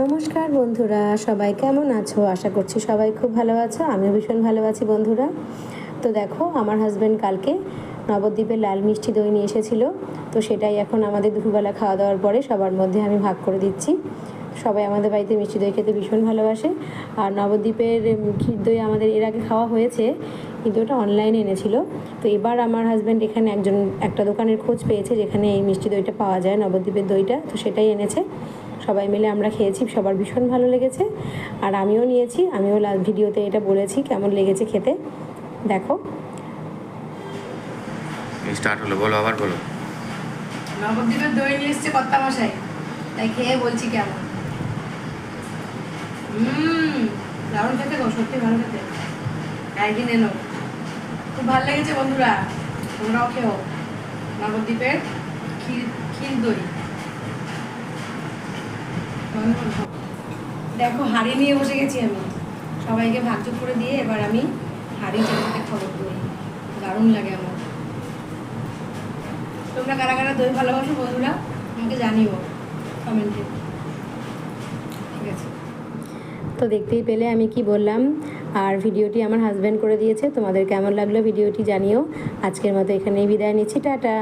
নমস্কার বন্ধুরা, সবাই কেমন আছো? আশা করছি সবাই খুব ভালো আছো। আমিও ভীষণ ভালো আছি বন্ধুরা। তো দেখো, আমার হাজব্যান্ড কালকে নবদ্বীপের লাল মিষ্টি দই নিয়ে এসেছিলো। তো সেটাই এখন আমাদের দুপুরবেলা খাওয়া দাওয়ার পরে সবার মধ্যে আমি ভাগ করে দিচ্ছি। সবাই আমাদের বাড়িতে মিষ্টি দই খেতে ভীষণ ভালোবাসে। আর নবদ্বীপের ক্ষীর দই আমাদের এর আগে খাওয়া হয়েছে, কিন্তু ওটা অনলাইনে এনেছিল। তো এবার আমার হাজব্যান্ড এখানে একটা দোকানের খোঁজ পেয়েছে যেখানে এই মিষ্টি দইটা পাওয়া যায়, নবদ্বীপের দইটা। তো সেটাই এনেছে। সবাই মিলে আমরা খেয়েছি, সবার ভীষণ ভালো লেগেছে। আর আমিও নিয়েছি, আমিও লাস্ট ভিডিওতে এটা বলেছি কেমন লেগেছে খেতে। দেখো, স্টার্ট হলো, বলো আবার বলো। নবদ্বীপের দই নিয়ে এসছে কর্তা মশাই, তাই খেয়ে বলছি কেমন। দারুণ খেতে গো, সত্যি ভালো খেতে। একদিন এলো, খুব ভালো লেগেছে বন্ধুরা, তোমরাও খেও নবদ্বীপের ক্ষীর দই। দেখো, হাঁড়ি নিয়ে বসে গেছি আমি, সবাইকে ভাগযোগ করে দিয়ে এবার আমি হাঁড়ি চেপে খাবো দই। দারুণ লাগে আমার। তোমরা কারা কারা দই ভালোবাসো বন্ধুরা, আমাকে জানিও কমেন্টে, ঠিক আছে? তো দেখতেই পেলে আমি কি বললাম। আর ভিডিওটি আমার হাজব্যান্ড করে দিয়েছে। তোমাদের কেমন লাগলো ভিডিওটি জানিও। আজকের মতো এখানেই বিদায় নিচ্ছি, টাটা।